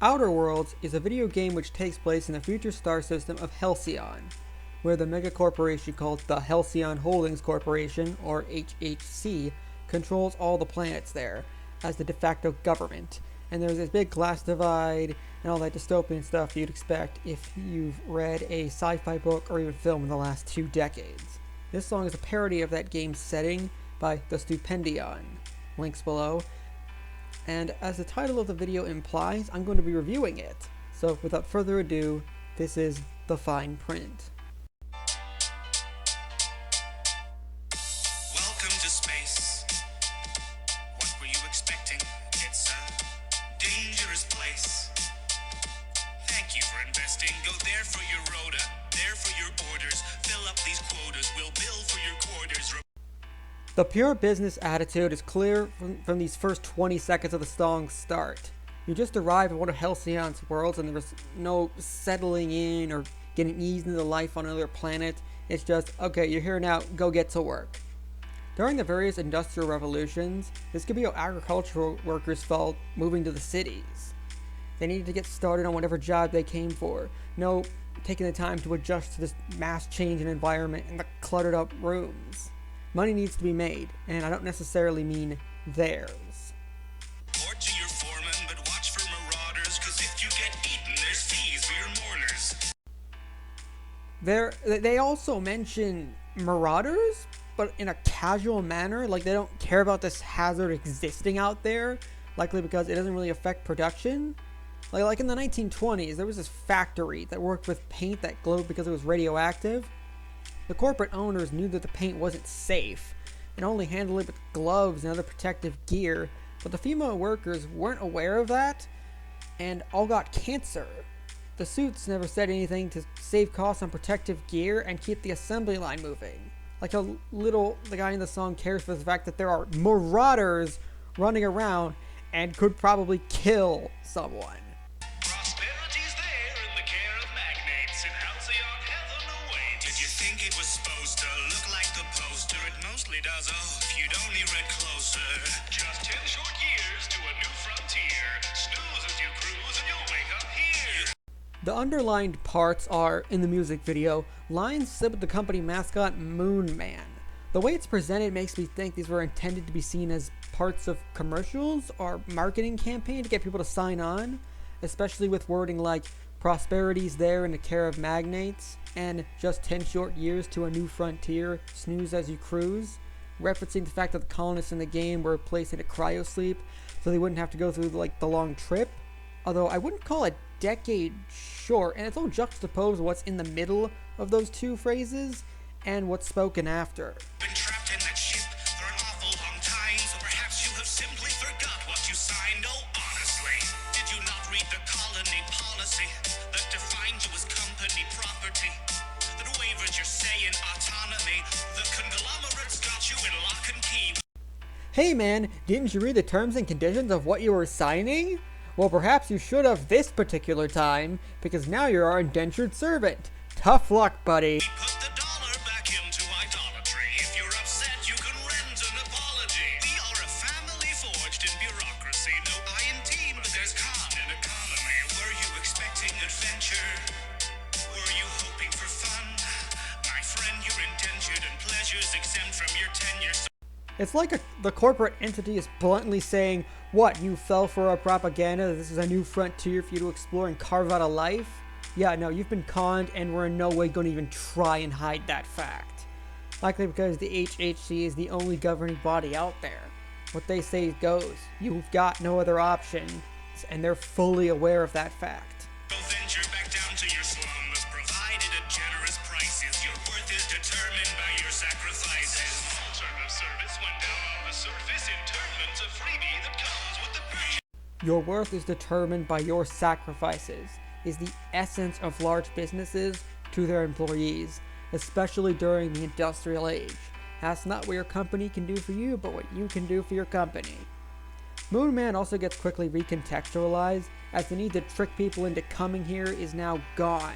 Outer Worlds is a video game which takes place in the future star system of Halcyon, where the mega corporation called the Halcyon Holdings Corporation, or HHC, controls all the planets there as the de facto government. And there's this big class divide and all that dystopian stuff you'd expect if you've read a sci-fi book or even film in the last 2 decades. This song is a parody of that game's setting by The Stupendium. Links below. And as the title of the video implies, I'm going to be reviewing it. So without further ado, this is the fine print. Welcome to space. What were you expecting? It's a dangerous place. Thank you for investing. Go there for your rota, there for your orders. Fill up these quotas. We'll bill for your quarters. The pure business attitude is clear from these first 20 seconds of the song's start. You just arrive at one of Halcyon's worlds and there's no settling in or getting eased into life on another planet. It's just, okay, you're here now, go get to work. During the various industrial revolutions, this could be how agricultural workers felt moving to the cities. They needed to get started on whatever job they came for. No taking the time to adjust to this mass change in environment and the cluttered up rooms. Money needs to be made, and I don't necessarily mean theirs. Report to your foreman, but watch for marauders, 'cause if you get eaten, there's fees for your mourners. They also mention marauders, but in a casual manner, like they don't care about this hazard existing out there, likely because it doesn't really affect production. Like in the 1920s, there was this factory that worked with paint that glowed because it was radioactive. The corporate owners knew that the paint wasn't safe and only handled it with gloves and other protective gear, but the female workers weren't aware of that and all got cancer. The suits never said anything to save costs on protective gear and keep the assembly line moving. Like how little the guy in the song cares for the fact that there are marauders running around and could probably kill someone. Prosperity's there in the care of magnates in Halcyon heaven awaits. Did you think it was supposed to look like the poster? It mostly does, oh, if you'd only read closer. Just 10 short years to a new frontier. Snooze as you cruise and you'll wake up here. The underlined parts are, in the music video, lines said with the company mascot Moon Man. The way it's presented makes me think these were intended to be seen as parts of commercials or marketing campaign to get people to sign on, especially with wording like prosperity's there in the care of magnates and just 10 short years to a new frontier, snooze as you cruise, referencing the fact that the colonists in the game were placed into cryosleep so they wouldn't have to go through the long trip. Although I wouldn't call a decade short, and it's all juxtaposed with what's in the middle of those two phrases and what's spoken after. Been trapped in that ship for an awful long time, so perhaps you have simply forgot what you signed. Oh, honestly, did you not read the colony policy that defined you as company property? That wavered your say in autonomy. The conglomerates got you in lock and key. Hey man, didn't you read the terms and conditions of what you were signing? Well, perhaps you should have this particular time, because now you're our indentured servant. Tough luck, buddy. Put the dollar back into idolatry. If you're upset, you can rent an apology. We are a family forged in bureaucracy. No I in team, but there's con in economy. Were you expecting adventure? Were you hoping for fun? My friend, you're indentured and pleasures exempt from your tenure. It's like the corporate entity is bluntly saying, what, you fell for our propaganda? This is a new frontier for you to explore and carve out a life? Yeah, no, you've been conned and we're in no way going to even try and hide that fact. Likely because the HHC is the only governing body out there. What they say goes. You've got no other option, and they're fully aware of that fact. Venture back down to your slums, provided at generous prices. Your worth is determined by your sacrifices. All term of service went down on the surface. Internment's a freebie that comes with the purchase. Your worth is determined by your sacrifices, is the essence of large businesses to their employees, especially during the industrial age. That's not what your company can do for you, but what you can do for your company. Moon Man also gets quickly recontextualized, as the need to trick people into coming here is now gone.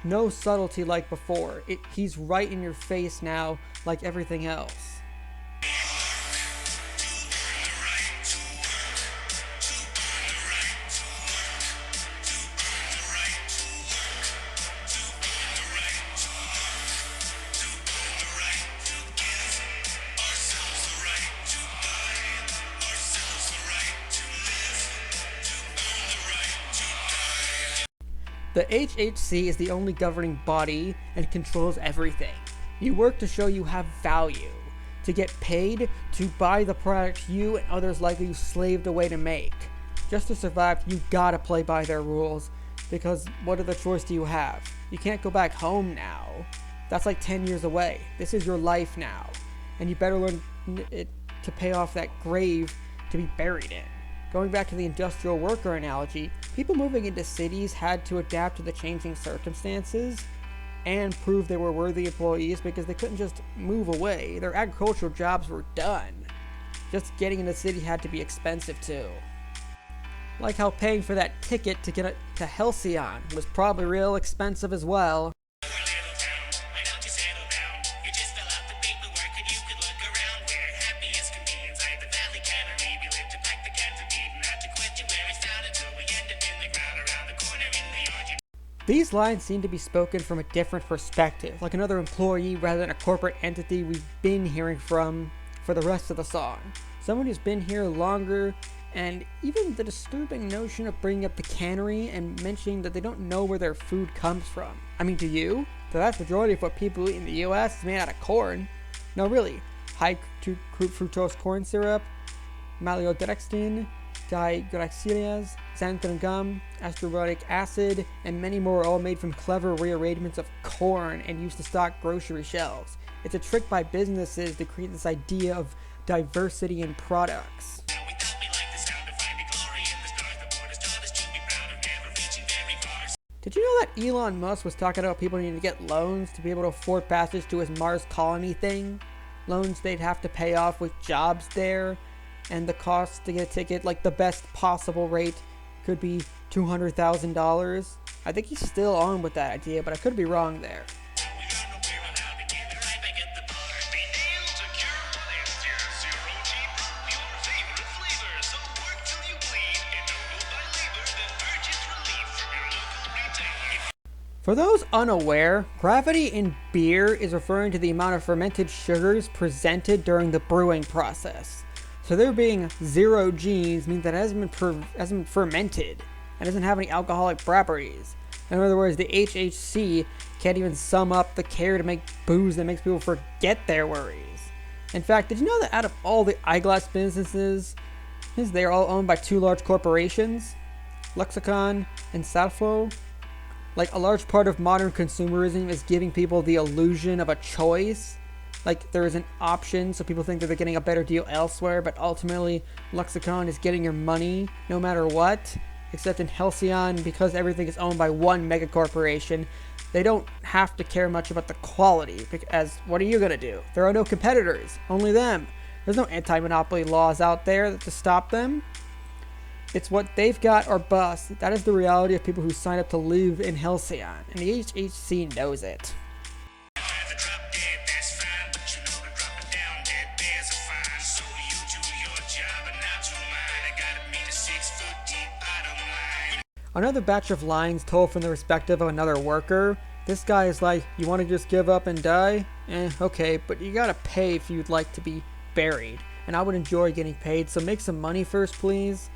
No subtlety like before. He's right in your face now, like everything else. The HHC is the only governing body and controls everything. You work to show you have value, to get paid, to buy the products you and others like you slaved away to make. Just to survive, you gotta play by their rules, because what other choice do you have? You can't go back home now. That's like 10 years away. This is your life now, and you better learn it to pay off that grave to be buried in. Going back to the industrial worker analogy, people moving into cities had to adapt to the changing circumstances and prove they were worthy employees because they couldn't just move away. Their agricultural jobs were done. Just getting in the city had to be expensive too. Like how paying for that ticket to get to Halcyon was probably real expensive as well. These lines seem to be spoken from a different perspective, like another employee rather than a corporate entity we've been hearing from for the rest of the song. Someone who's been here longer, and even the disturbing notion of bringing up the cannery and mentioning that they don't know where their food comes from. I mean, do you? The vast majority of what people eat in the US is made out of corn. No, really. High fructose corn syrup, maltodextrin, diglycerides, xanthan gum, ascorbic acid, and many more are all made from clever rearrangements of corn and used to stock grocery shelves. It's a trick by businesses to create this idea of diversity in products. Did you know that Elon Musk was talking about people needing to get loans to be able to afford passage to his Mars colony thing? Loans they'd have to pay off with jobs there, and the cost to get a ticket, like the best possible rate, could be $200,000. I think he's still on with that idea, but I could be wrong there. For those unaware, gravity in beer is referring to the amount of fermented sugars presented during the brewing process. So there being 0 G's means that it hasn't been fermented and doesn't have any alcoholic properties. In other words, the HHC can't even sum up the care to make booze that makes people forget their worries. In fact, did you know that out of all the eyeglass businesses, they are all owned by 2 large corporations, Lexicon and Safo? Like, a large part of modern consumerism is giving people the illusion of a choice. Like, there is an option, so people think that they're getting a better deal elsewhere, but ultimately, Lexicon is getting your money no matter what. Except in Halcyon, because everything is owned by one mega corporation, they don't have to care much about the quality, because what are you going to do? There are no competitors, only them. There's no anti-monopoly laws out there to stop them. It's what they've got or bust. That is the reality of people who sign up to live in Halcyon, and the HHC knows it. Another batch of lines told from the perspective of another worker. This guy is like, you want to just give up and die? Okay, but you gotta pay if you'd like to be buried. And I would enjoy getting paid, so make some money first, please.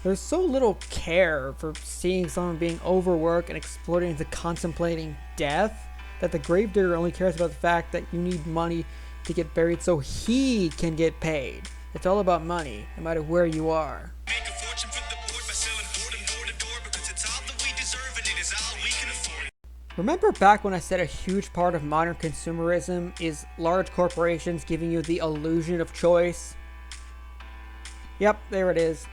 There's so little care for seeing someone being overworked and exploited into contemplating death that the gravedigger only cares about the fact that you need money to get buried so he can get paid. It's all about money, no matter where you are. Make a fortune from the board by selling boredom door to door because it's all that we deserve and it is all we can afford. Remember back when I said a huge part of modern consumerism is large corporations giving you the illusion of choice? Yep, there it is.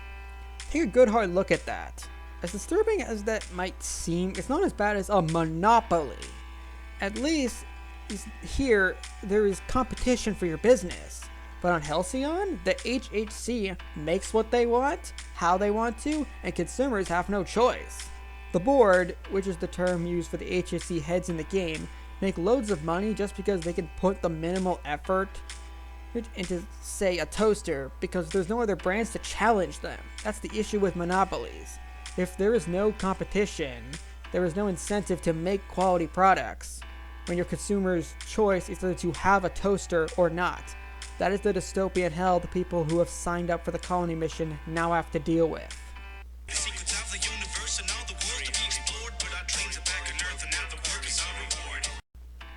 Take a good hard look at that. As disturbing as that might seem, it's not as bad as a monopoly. At least here there is competition for your business. But on Halcyon, the HHC makes what they want, how they want to, and consumers have no choice. The board, which is the term used for the HHC heads in the game, make loads of money just because they can put the minimal effort into, say, a toaster, because there's no other brands to challenge them. That's the issue with monopolies. If there is no competition, there is no incentive to make quality products. When your consumer's choice is either to have a toaster or not. That is the dystopian hell the people who have signed up for the colony mission now have to deal with. The secrets of the universe and all the world to be explored, but our dreams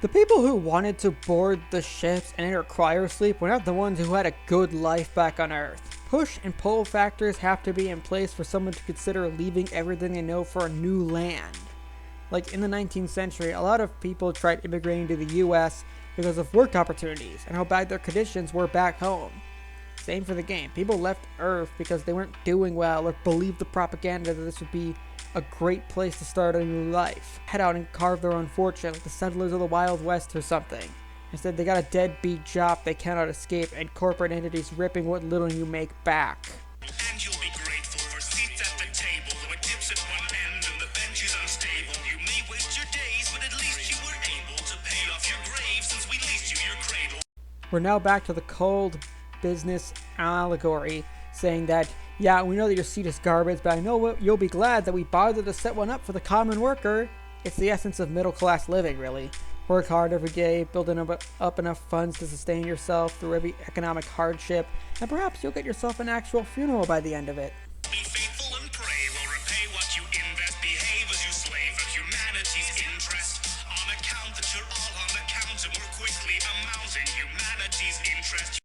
The people who wanted to board the ships and enter cryosleep were not the ones who had a good life back on Earth. Push and pull factors have to be in place for someone to consider leaving everything they know for a new land. Like in the 19th century, a lot of people tried immigrating to the US because of work opportunities and how bad their conditions were back home. Same for the game. People left Earth because they weren't doing well or believed the propaganda that this would be a great place to start a new life. Head out and carve their own fortune like the settlers of the Wild West or something. Instead, they got a deadbeat job they cannot escape and corporate entities ripping what little you make back. And you'll be grateful for seats at the table, though it dips at one end and the bench is unstable. You may waste your days, but at least you were able to pay off your grave since we leased you your cradle. We're now back to the cold business allegory, saying that, yeah, we know that your seat is garbage, but I know you'll be glad that we bothered to set one up for the common worker. It's the essence of middle-class living, really. Work hard every day, building up enough funds to sustain yourself through every economic hardship, and perhaps you'll get yourself an actual funeral by the end of it. Be faithful and pray, will repay what you invest. Behave as you slave at humanity's interest. On account that you're all on account and we're quickly amounting humanity's interest.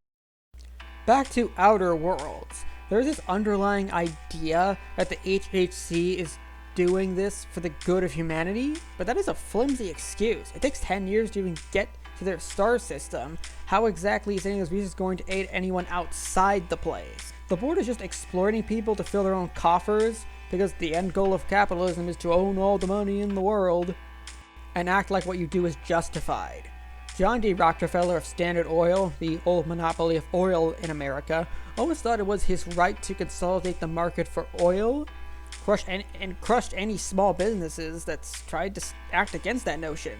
Back to Outer Worlds. There's this underlying idea that the HHC is doing this for the good of humanity, but that is a flimsy excuse. It takes 10 years to even get to their star system. How exactly is any of those reasons going to aid anyone outside the place? The board is just exploiting people to fill their own coffers, because the end goal of capitalism is to own all the money in the world and act like what you do is justified. John D. Rockefeller of Standard Oil, the old monopoly of oil in America, always thought it was his right to consolidate the market for oil, crushed any small businesses that tried to act against that notion.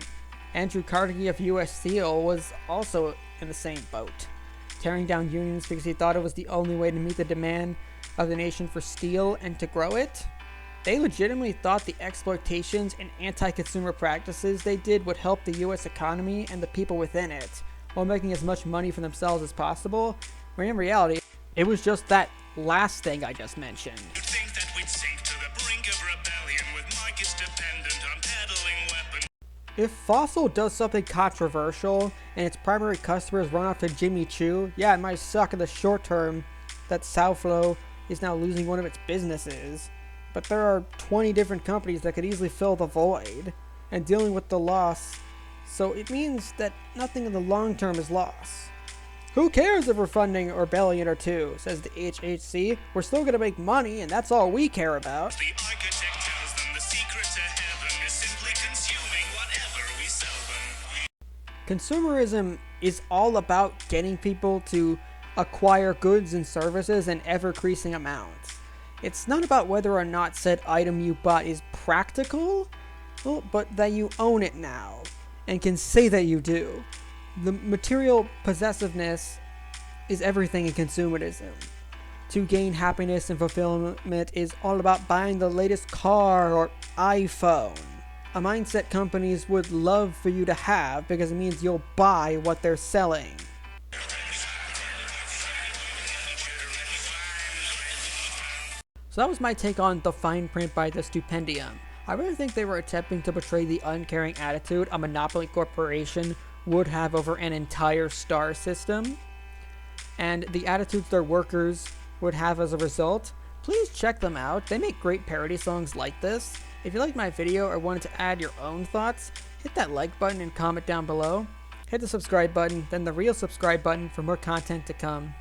Andrew Carnegie of U.S. Steel was also in the same boat, tearing down unions because he thought it was the only way to meet the demand of the nation for steel and to grow it. They legitimately thought the exploitations and anti-consumer practices they did would help the U.S. economy and the people within it, while making as much money for themselves as possible, when in reality, it was just that last thing I just mentioned. You'd think that we'd sink to the brink of rebellion with markets dependent on peddling weapons. If Fossil does something controversial and its primary customers run off to Jimmy Choo, yeah, it might suck in the short term that Southflow is now losing one of its businesses. But there are 20 different companies that could easily fill the void and dealing with the loss, so it means that nothing in the long term is lost. Who cares if we're funding a rebellion or two, says the HHC. We're still going to make money, and that's all we care about. The architect tells them the secret to heaven is simply consuming whatever we sell them. Consumerism is all about getting people to acquire goods and services in ever-increasing amounts. It's not about whether or not said item you bought is practical, but that you own it now, and can say that you do. The material possessiveness is everything in consumerism. To gain happiness and fulfillment is all about buying the latest car or iPhone. A mindset companies would love for you to have because it means you'll buy what they're selling. So that was my take on The Fine Print by The Stupendium. I really think they were attempting to portray the uncaring attitude a monopoly corporation would have over an entire star system, and the attitudes their workers would have as a result. Please check them out. They make great parody songs like this. If you liked my video or wanted to add your own thoughts, hit that like button and comment down below. Hit the subscribe button, then the real subscribe button for more content to come.